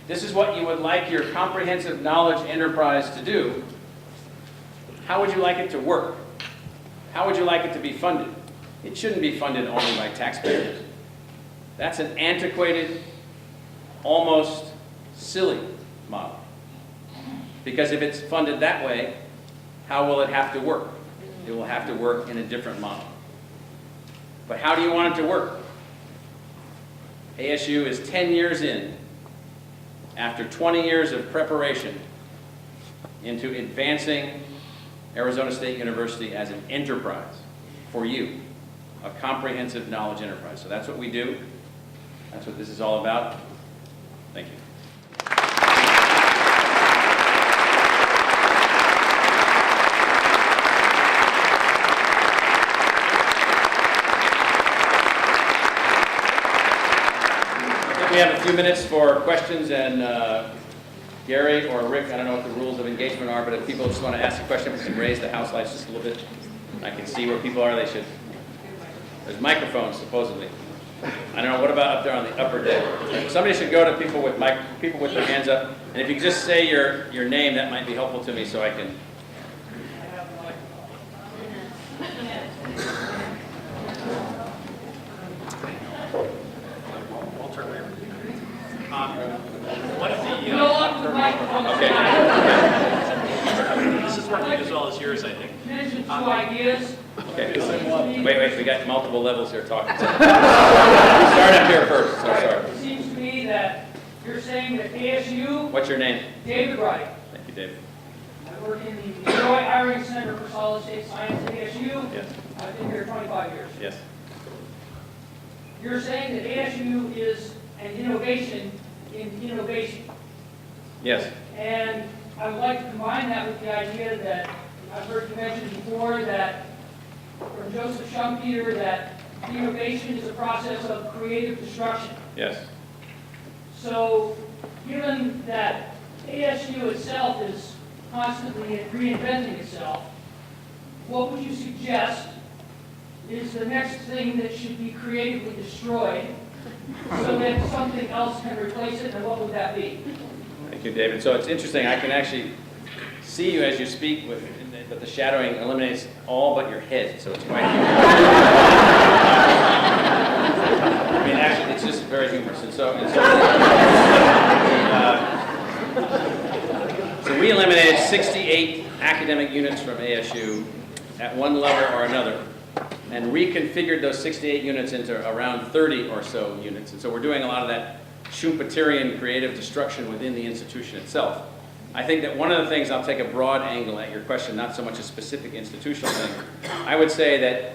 This is what you would like your comprehensive knowledge enterprise to do. How would you like it to work? How would you like it to be funded? It shouldn't be funded only by taxpayers. That's an antiquated, almost silly model. Because if it's funded that way, how will it have to work? It will have to work in a different model. But how do you want it to work? ASU is 10 years in, after 20 years of preparation, into advancing Arizona State University as an enterprise for you, a comprehensive knowledge enterprise. So that's what we do. That's what this is all about. Thank you. We have a few minutes for questions, and Gary or Rick, I don't know what the rules of engagement are, but if people just want to ask a question, we can raise the house lights just a little bit. I can see where people are. There's microphones, supposedly. I don't know, what about up there on the upper deck? Somebody should go to people with their hands up, and if you could just say your name, that might be helpful to me so I can... One of the, Okay. this is working as well as yours, I think. Mention two ideas. Okay. Wait, we got multiple levels here talking. Start up here first. Sorry. It seems to me that you're saying that ASU, What's your name? David Wright. Thank you, David. I work in the Illinois Hiring Center for Solid State Science at ASU. Yes. I've been here 25 years. Yes. you're saying that ASU is an innovation in innovation. Yes. And I would like to combine that with the idea that I've heard you mention before that from Joseph Schumpeter that innovation is a process of creative destruction. Yes. So given that ASU itself is constantly reinventing itself, what would you suggest is the next thing that should be creatively destroyed so that something else can replace it, and what would that be? Thank you, David. So it's interesting, I can actually see you as you speak, but the shadowing eliminates all but your head, so it's quite I mean, actually, it's just very humorous. So we eliminated 68 academic units from ASU at one level or another, and reconfigured those 68 units into around 30 or so units. And so we're doing a lot of that Schumpeterian creative destruction within the institution itself. I think that one of the things, I'll take a broad angle at your question, not so much a specific institutional thing. I would say that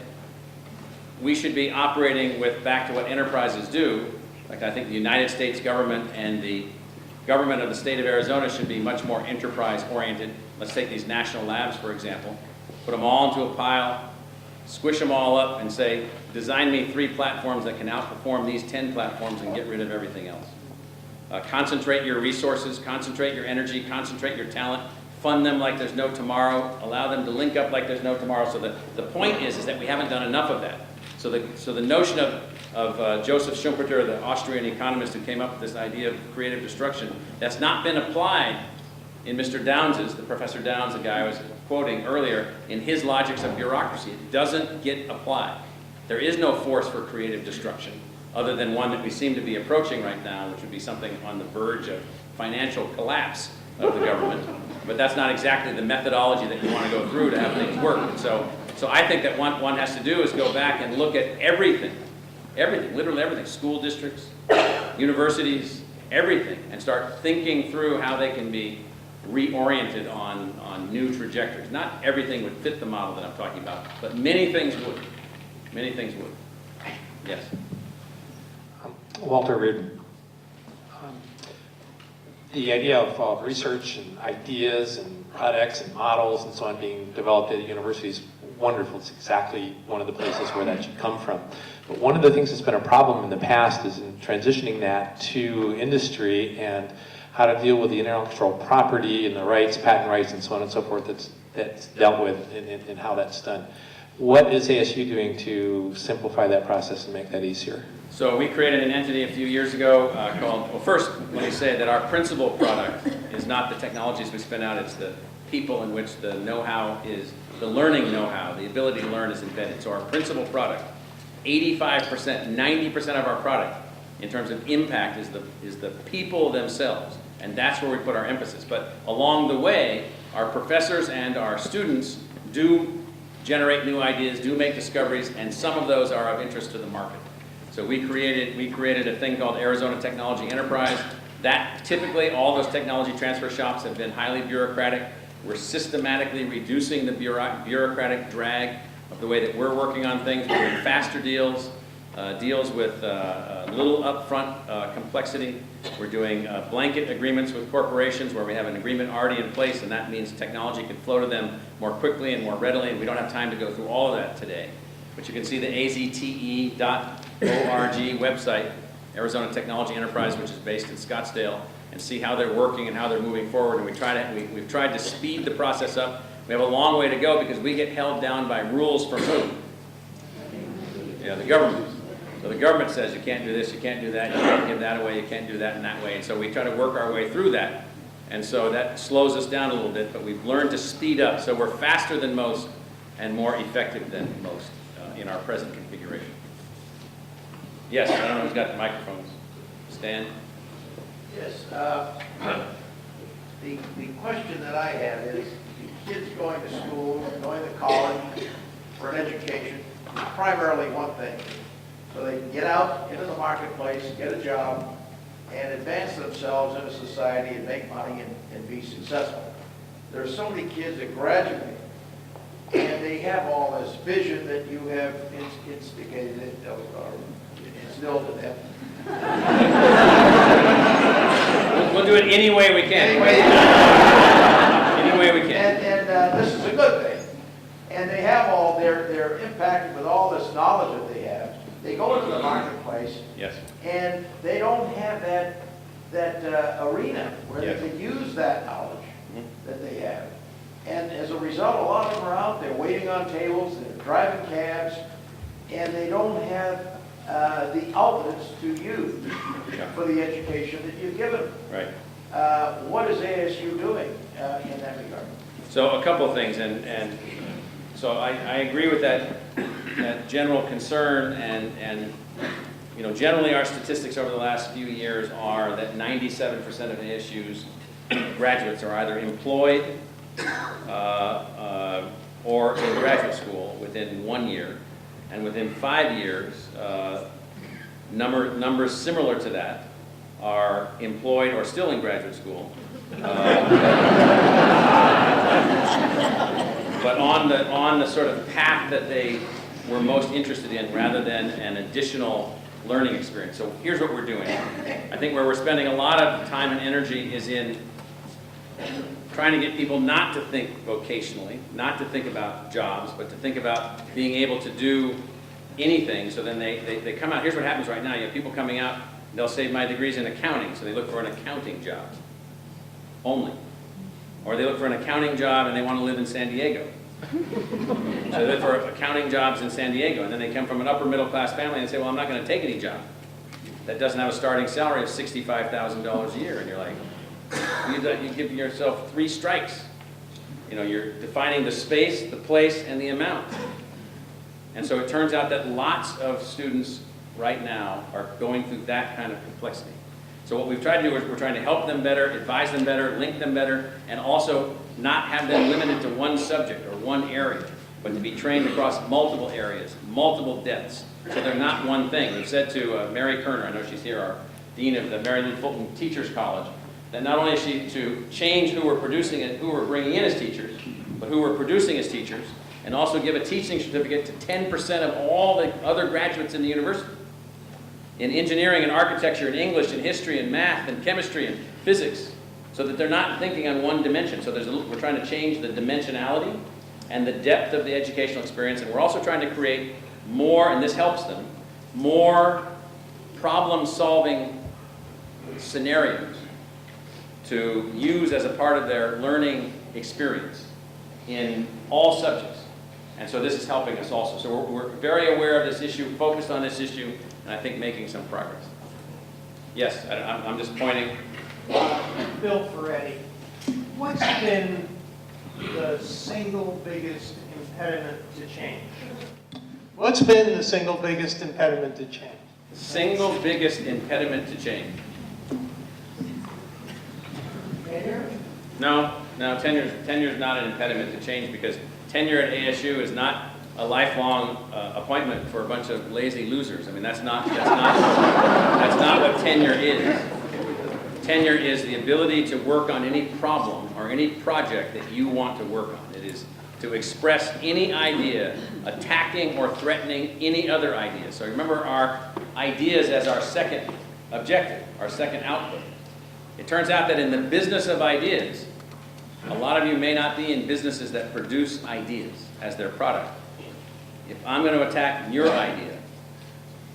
we should be operating with back to what enterprises do. Like I think the United States government and the government of the state of Arizona should be much more enterprise-oriented. Let's take these national labs, for example. Put them all into a pile, squish them all up and say, design me 3 platforms that can outperform these 10 platforms and get rid of everything else. Concentrate your resources, concentrate your energy, concentrate your talent, fund them like there's no tomorrow, allow them to link up like there's no tomorrow. So the point is that we haven't done enough of that. So the notion of Joseph Schumpeter, the Austrian economist who came up with this idea of creative destruction, that's not been applied in Mr. Downes's, the Professor Downes, the guy I was quoting earlier, in his logics of bureaucracy. It doesn't get applied. There is no force for creative destruction other than one that we seem to be approaching right now, which would be something on the verge of financial collapse of the government. But that's not exactly the methodology that you want to go through to have things work. And so I think that one has to do is go back and look at everything, literally everything, school districts, universities, everything, and start thinking through how they can be reoriented on new trajectories. Not everything would fit the model that I'm talking about, but many things would. Many things would. Yes. Walter Reardon. The idea of research and ideas and products and models and so on being developed at a university is wonderful. It's exactly one of the places where that should come from. But one of the things that's been a problem in the past is in transitioning that to industry and how to deal with the intellectual property and the rights, patent rights, and so on and so forth that's dealt with in how that's done. What is ASU doing to simplify that process and make that easier? So we created an entity a few years ago called, well, first, let me say that our principal product is not the technologies we spin out, it's the people in which the know-how is, the learning know-how, the ability to learn is embedded. So our principal product, 85%, 90% of our product in terms of impact is the people themselves. And that's where we put our emphasis. But along the way, our professors and our students do generate new ideas, do make discoveries, and some of those are of interest to the market. So we created a thing called Arizona Technology Enterprise. That typically, all those technology transfer shops have been highly bureaucratic. We're systematically reducing the bureaucratic drag of the way that we're working on things. We're doing faster deals, deals with little upfront complexity. We're doing blanket agreements with corporations where we have an agreement already in place, and that means technology can flow to them more quickly and more readily, and we don't have time to go through all of that today. But you can see the azte.org website, Arizona Technology Enterprise, which is based in Scottsdale, and see how they're working and how they're moving forward. And we've tried to speed the process up. We have a long way to go because we get held down by rules from who? Yeah, the government. So the government says you can't do this, you can't do that, you can't give that away, you can't do that and that way. And so we try to work our way through that. And so that slows us down a little bit, but we've learned to speed up. So we're faster than most and more effective than most in our present configuration. Yes, I don't know who's got the microphones. Stan? Yes. The question that I have is, the kids going to school, going to college for an education, is primarily one thing. So they can get out into the marketplace, get a job, and advance themselves in a society and make money and be successful. There are so many kids that graduate, and they have all this vision that you have instigated or any way we can. Anyway, Any way we can. and this is a good thing. And they have they're impacted with all this knowledge that they have. They go into the marketplace, Yes. and they don't have that arena where Yes. they can use that knowledge Mhm. that they have. And as a result, a lot of them are out there waiting on tables, they're driving cabs, and they don't have the outlets to use Yeah. for the education that you've given them. Right. What is ASU doing in that regard? So a couple of things, and so I agree with that general concern, and you know, generally our statistics over the last few years are that 97% of ASU's graduates are either employed or in graduate school within 1 year, and within 5 years, numbers similar to that are employed or still in graduate school. But on the sort of path that they were most interested in, rather than an additional learning experience. So here's what we're doing. I think where we're spending a lot of time and energy is in trying to get people not to think vocationally, not to think about jobs, but to think about being able to do anything. So then they come out. Here's what happens right now. You have people coming out, they'll say my degree's in accounting, so they look for an accounting job only. Or they look for an accounting job and they want to live in San Diego. So they look for accounting jobs in San Diego, and then they come from an upper middle class family and say, well, I'm not going to take any job that doesn't have a starting salary of $65,000 a year. And you're like, you give yourself 3 strikes. You know, you're defining the space, the place, and the amount. And so it turns out that lots of students right now are going through that kind of complexity. So what we've tried to do is we're trying to help them better, advise them better, link them better, and also not have them limited to one subject or one area, but to be trained across multiple areas, multiple depths, so they're not one thing. We've said to Mary Kerner, I know she's here, our dean of the Mary Lou Fulton Teachers College, that not only is she to change who we're producing and who we're bringing in as teachers, but who we're producing as teachers, and also give a teaching certificate to 10% of all the other graduates in the university. In engineering and architecture and English and history and math and chemistry and physics, so that they're not thinking on one dimension. So we're trying to change the dimensionality and the depth of the educational experience, and we're also trying to create more, and this helps them, more problem-solving scenarios to use as a part of their learning experience in all subjects. And so this is helping us also. So we're very aware of this issue, focused on this issue, and I think making some progress. Yes, I'm just pointing. Bill Ferretti, what's been the single biggest impediment to change? What's been the single biggest impediment to change? Single biggest impediment to change. No, tenure's not an impediment to change, because tenure at ASU is not a lifelong appointment for a bunch of lazy losers. I mean, that's not what tenure is. Tenure is the ability to work on any problem or any project that you want to work on. It is to express any idea, attacking or threatening any other idea. So remember our ideas as our second objective, our second output. It turns out that in the business of ideas, a lot of you may not be in businesses that produce ideas as their product. If I'm going to attack your idea,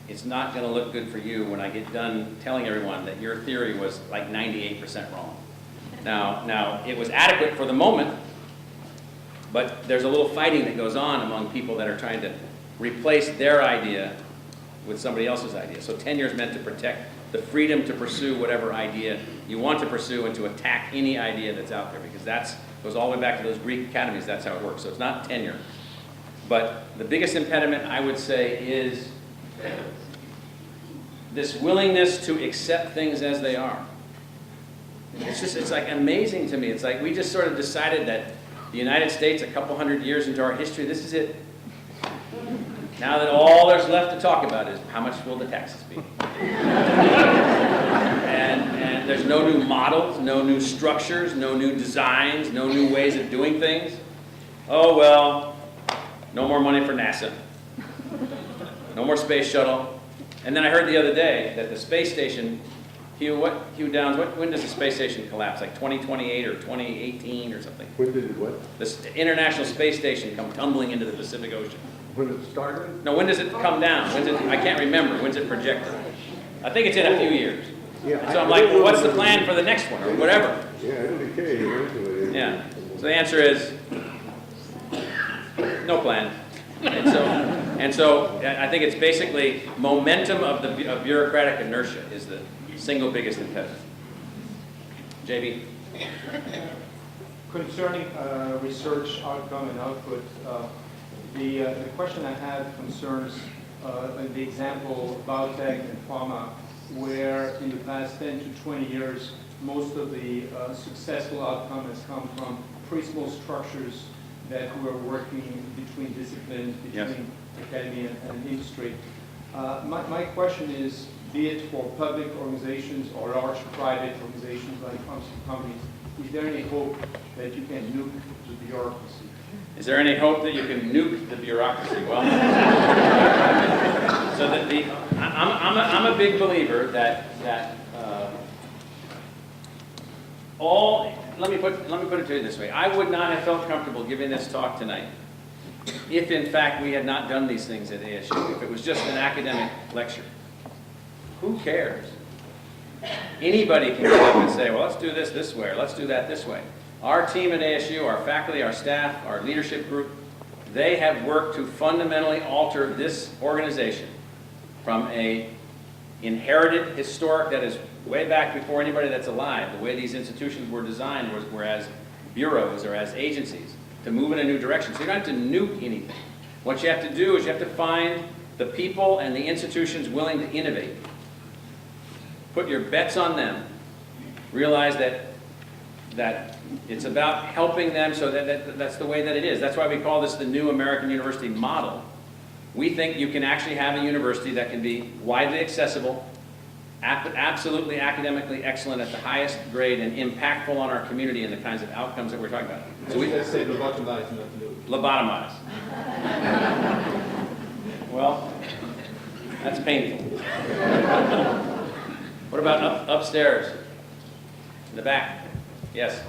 it's not going to look good for you when I get done telling everyone that your theory was like 98% wrong. Now, it was adequate for the moment, but there's a little fighting that goes on among people that are trying to replace their idea with somebody else's idea. So tenure is meant to protect the freedom to pursue whatever idea you want to pursue and to attack any idea that's out there, because that goes all the way back to those Greek academies. That's how it works. So it's not tenure. But the biggest impediment, I would say, is this willingness to accept things as they are. It's like amazing to me. It's like we just sort of decided that the United States, a couple hundred years into our history, this is it. Now that all there's left to talk about is how much will the taxes be? And there's no new models, no new structures, no new designs, no new ways of doing things. Oh, well, no more money for NASA. No more space shuttle. And then I heard the other day that the space station Hugh Downs, when does the space station collapse? Like 2028 or 2018 or something? When did it, what? The International Space Station come tumbling into the Pacific Ocean. When it started? No, when does it come down? I can't remember. When's it projected? I think it's in a few years. Yeah, So I'm like, well, what's the plan for the next one or whatever? Yeah, it'll decay eventually. Yeah. So the answer is no plan. And so I think it's basically momentum of bureaucratic inertia is the single biggest impediment. JB? Concerning research outcome and output, the question I have concerns the example of biotech and pharma, where in the past 10 to 20 years, most of the successful outcome has come from principal structures that were working between disciplines, between academia and industry. My question is, be it for public organizations or large private organizations like pharmaceutical companies, is there any hope that you can nuke the bureaucracy? Is there any hope that you can nuke the bureaucracy? Well, so that I'm a big believer that let me put it to you this way. I would not have felt comfortable giving this talk tonight if in fact we had not done these things at ASU, if it was just an academic lecture. Who cares? Anybody can get up and say, well, let's do this way, or let's do that this way. Our team at ASU, our faculty, our staff, our leadership group, they have worked to fundamentally alter this organization from a inherited historic that is way back before anybody that's alive, the way these institutions were designed were as bureaus or as agencies, to move in a new direction. So you don't have to nuke anything. What you have to do is you have to find the people and the institutions willing to innovate. Put your bets on them. Realize that it's about helping them, so that's the way that it is. That's why we call this the new American university model. We think you can actually have a university that can be widely accessible, absolutely academically excellent at the highest grade, and impactful on our community and the kinds of outcomes that we're talking about. So let's say lobotomize, not nuke. Lobotomize. Well, that's painful. What about upstairs? In the back? Yes?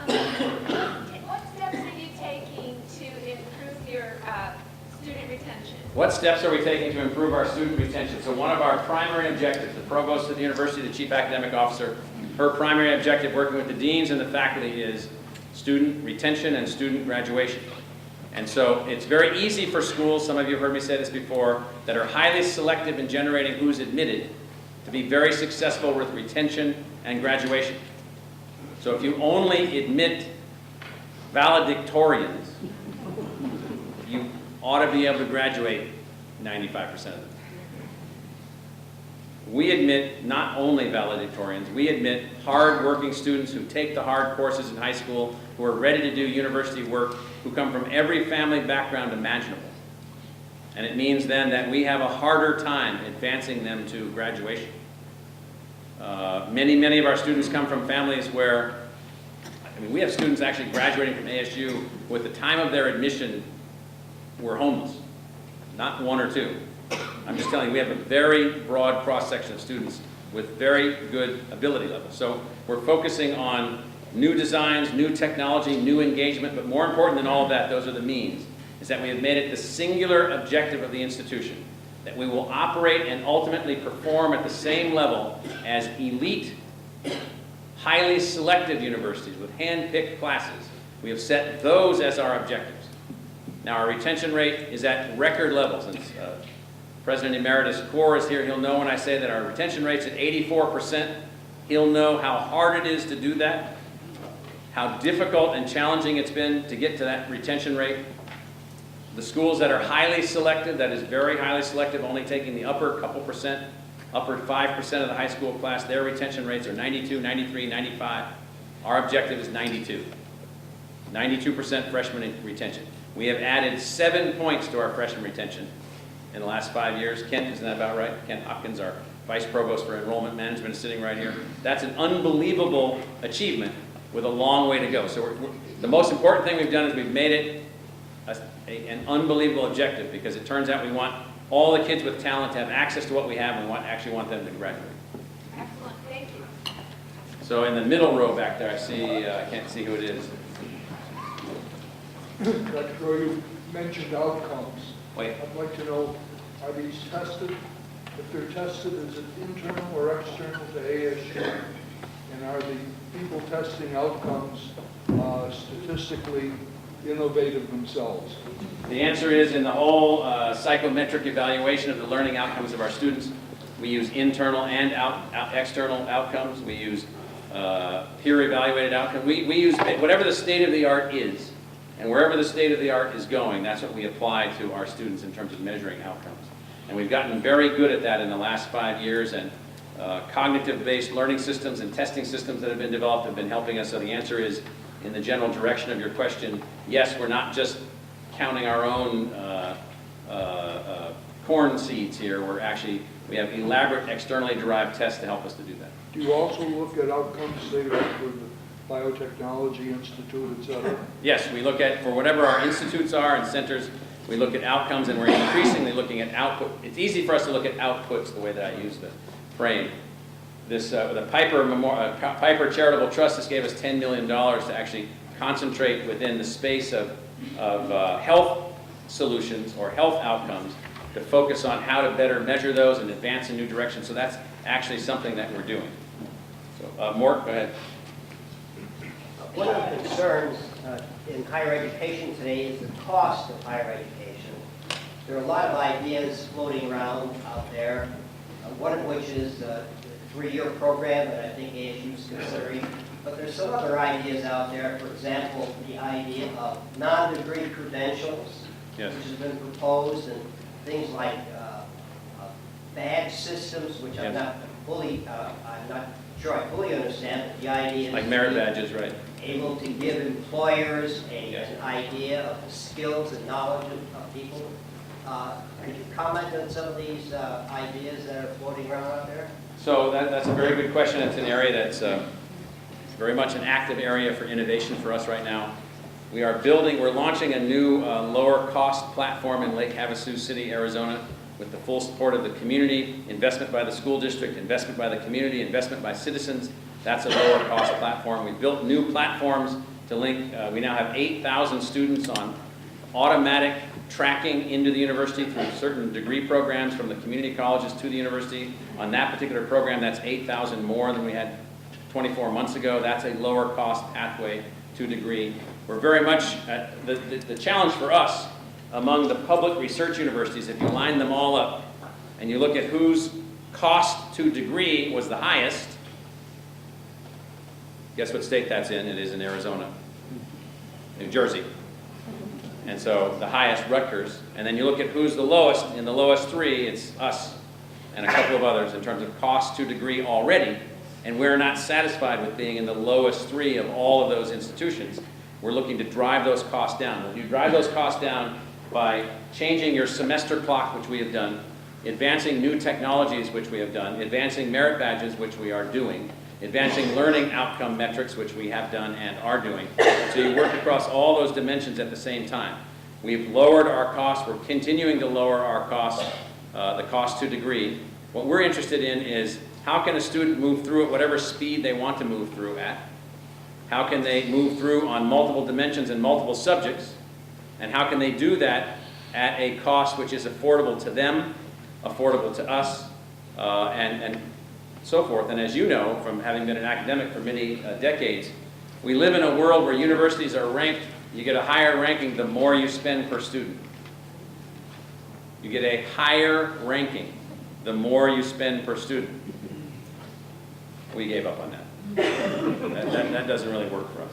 What steps are you taking to improve your student retention? What steps are we taking to improve our student retention? So one of our primary objectives, the provost of the university, the chief academic officer, her primary objective working with the deans and the faculty is student retention and student graduation. And so it's very easy for schools, some of you have heard me say this before, that are highly selective in generating who's admitted to be very successful with retention and graduation. So if you only admit valedictorians, you ought to be able to graduate 95% of them. We admit not only valedictorians, we admit hard-working students who take the hard courses in high school, who are ready to do university work, who come from every family background imaginable. And it means then that we have a harder time advancing them to graduation. Many of our students come from families where, we have students actually graduating from ASU with the time of their admission were homeless, not one or two. I'm just telling you, we have a very broad cross-section of students with very good ability levels. So we're focusing on new designs, new technology, new engagement, but more important than all of that, those are the means, is that we have made it the singular objective of the institution that we will operate and ultimately perform at the same level as elite, highly selective universities with hand-picked classes. We have set those as our objectives. Now, our retention rate is at record levels. And President Emeritus Core is here. He'll know when I say that our retention rate's at 84%. He'll know how hard it is to do that, how difficult and challenging it's been to get to that retention rate. The schools that are highly selective, that is very highly selective, only taking the upper couple percent, upper 5% of the high school class, their retention rates are 92, 93, 95. Our objective is 92. 92% freshman retention. We have added 7 points to our freshman retention in the last 5 years. Kent, isn't that about right? Kent Hopkins, our Vice Provost for Enrollment Management, is sitting right here. That's an unbelievable achievement with a long way to go. So the most important thing we've done is we've made it an unbelievable objective, because it turns out we want all the kids with talent to have access to what we have, and we actually want them to graduate. Excellent. Thank Thank you. So in the middle row back there, I see, I can't see who it is. Dr. Crow, you mentioned outcomes. Wait, I'd like to know, are these tested? If they're tested, is it internal or external to ASU? And are the people testing outcomes statistically innovative themselves? the answer is in the whole psychometric evaluation of the learning outcomes of our students, we use internal and external outcomes. We use peer-evaluated outcomes. We use whatever the state of the art is, and wherever the state of the art is going, that's what we apply to our students in terms of measuring outcomes. And we've gotten very good at that in the last 5 years, and cognitive-based learning systems and testing systems that have been developed have been helping us. So the answer is, in the general direction of your question, yes, we're not just counting our own corn seeds here. We have elaborate externally derived tests to help us to do that. Do you also look at outcomes, say, like with the Biotechnology Institute, et cetera? Yes, we look at, for whatever our institutes are and centers, we look at outcomes, and we're increasingly looking at output. It's easy for us to look at outputs, the way that I use the frame. The Piper Charitable Trust just gave us $10 million to actually concentrate within the space of health solutions or health outcomes to focus on how to better measure those and advance in new directions. So that's actually something that we're doing. So, Mort, go ahead. One of the concerns in higher education today is the cost of higher education. There are a lot of ideas floating around out there, one of which is the 3-year program that I think ASU is considering. But there's some other ideas out there, for example, the idea of non-degree credentials, Yes. which has been proposed, and things like badge systems, which I'm not sure I fully understand, but the idea is Like merit badges, right? able to give employers Yes. an idea of the skills and knowledge of people. Could you comment on some of these ideas that are floating around out there? So that's a very good question. It's an area that's very much an active area for innovation for us right now. We're launching a new lower cost platform in Lake Havasu City, Arizona, with the full support of the community, investment by the school district, investment by the community, investment by citizens. That's a lower cost platform. We built new platforms to link. We now have 8,000 students on automatic tracking into the university through certain degree programs from the community colleges to the university. On that particular program, that's 8,000 more than we had 24 months ago. That's a lower cost pathway to degree. We're very much, the challenge for us among the public research universities, if you line them all up and you look at whose cost to degree was the highest, guess what state that's in? It is in Arizona, New Jersey. And so the highest, Rutgers. And then you look at who's the lowest. In the lowest 3, it's us and a couple of others in terms of cost to degree already. And we're not satisfied with being in the lowest 3 of all of those institutions. We're looking to drive those costs down. Well, you drive those costs down by changing your semester clock, which we have done, advancing new technologies, which we have done, advancing merit badges, which we are doing, advancing learning outcome metrics, which we have done and are doing. So you work across all those dimensions at the same time. We've lowered our costs. We're continuing to lower our costs, the cost to degree. What we're interested in is how can a student move through at whatever speed they want to move through at? How can they move through on multiple dimensions and multiple subjects? And how can they do that at a cost which is affordable to them, affordable to us, and so forth. And as you know, from having been an academic for many decades, we live in a world where universities are ranked. You get a higher ranking the more you spend per student. You get a higher ranking the more you spend per student. We gave up on that. That doesn't really work for us.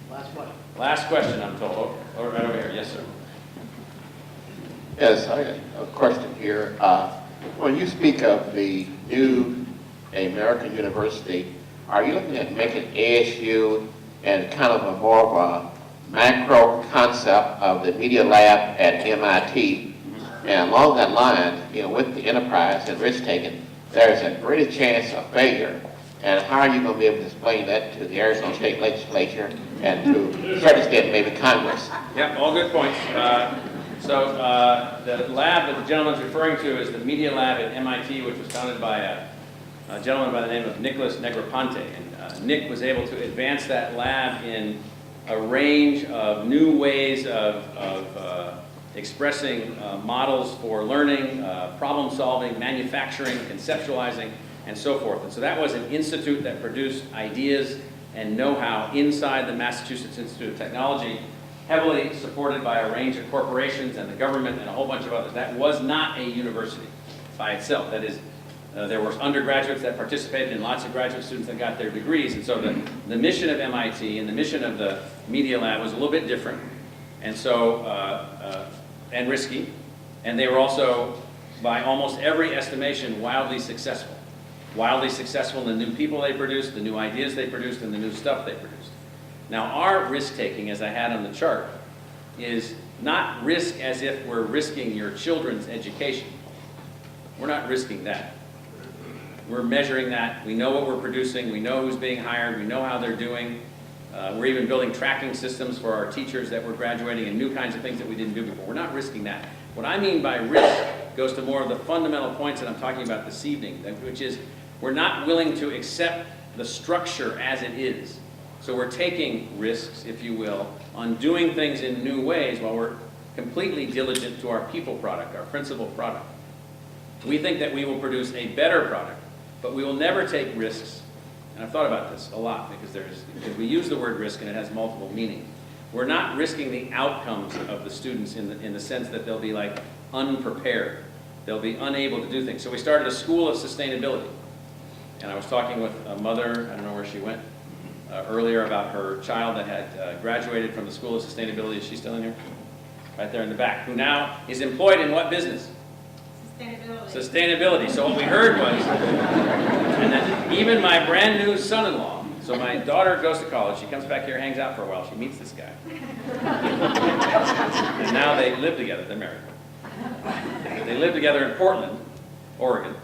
Last one. Last question, I'm told. Oh, right over here. Yes, sir. Yes, I have a question here. When you speak of the new American University, are you looking at making ASU and kind of a more of a macro concept of the Media Lab at MIT? And along that line, with the enterprise and risk-taking, there's a greater chance of failure. And how are you going to be able to explain that to the Arizona State Legislature and to a certain extent maybe Congress? Yep, all good points. So the lab that the gentleman's referring to is the Media Lab at MIT, which was founded by a a gentleman by the name of Nicholas Negroponte. And Nick was able to advance that lab in a range of new ways of expressing models for learning, problem solving, manufacturing, conceptualizing, and so forth. And so that was an institute that produced ideas and know-how inside the Massachusetts Institute of Technology, heavily supported by a range of corporations and the government and a whole bunch of others. That was not a university by itself. That is, there were undergraduates that participated and lots of graduate students that got their degrees. And so the mission of MIT and the mission of the Media Lab was a little bit different, and so and risky. And they were also, by almost every estimation, wildly successful. Wildly successful in the new people they produced, the new ideas they produced, and the new stuff they produced. Now, our risk-taking, as I had on the chart, is not risk as if we're risking your children's education. We're not risking that. We're measuring that. We know what we're producing. We know who's being hired. We know how they're doing. We're even building tracking systems for our teachers that we're graduating and new kinds of things that we didn't do before. We're not risking that. What I mean by risk goes to more of the fundamental points that I'm talking about this evening, which is we're not willing to accept the structure as it is. So we're taking risks, if you will, on doing things in new ways while we're completely diligent to our people product, our principal product. We think that we will produce a better product, but we will never take risks. And I've thought about this a lot because we use the word risk and it has multiple meanings. We're not risking the outcomes of the students in the sense that they'll be like unprepared. They'll be unable to do things. So we started a school of sustainability. And I was talking with a mother, I don't know where she went, earlier about her child that had graduated from the School of Sustainability. Is she still in here? Right there in the back. Who now is employed in what business? Sustainability. Sustainability. So what we heard was, and then even my brand new son-in-law, so my daughter goes to college, she comes back here, hangs out for a while, she meets this guy. And now they live together, they're married. They live together in Portland, Oregon.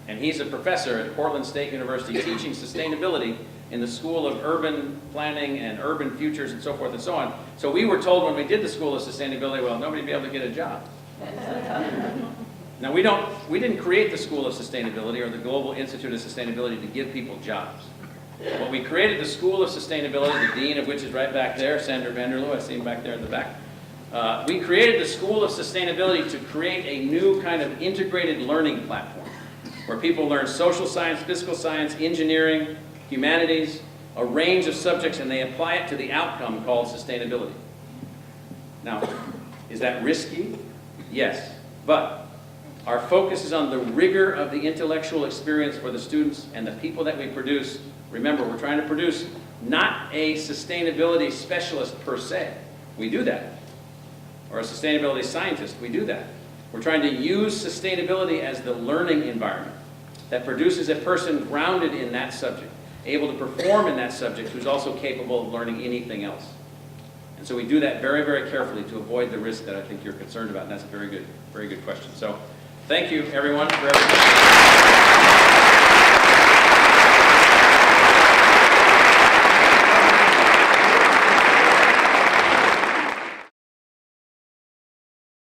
And he's a professor at Portland State University teaching sustainability in the School of Urban Planning and Urban Futures and so forth and so on. So we were told when we did the School of Sustainability, well, nobody would be able to get a job. Now we didn't create the School of Sustainability or the Global Institute of Sustainability to give people jobs. But we created the School of Sustainability, the dean of which is right back there, Sandra Vanderloo, I see him back there in the back. We created the School of Sustainability to create a new kind of integrated learning platform where people learn social science, physical science, engineering, humanities, a range of subjects, and they apply it to the outcome called sustainability. Now, is that risky? Yes, but our focus is on the rigor of the intellectual experience for the students and the people that we produce. Remember, we're trying to produce not a sustainability specialist per se. We do that. Or a sustainability scientist, we do that. We're trying to use sustainability as the learning environment that produces a person grounded in that subject, able to perform in that subject, who's also capable of learning anything else. And so we do that very, very carefully to avoid the risk that I think you're concerned about, and that's a very good question. So thank you, everyone, for everything.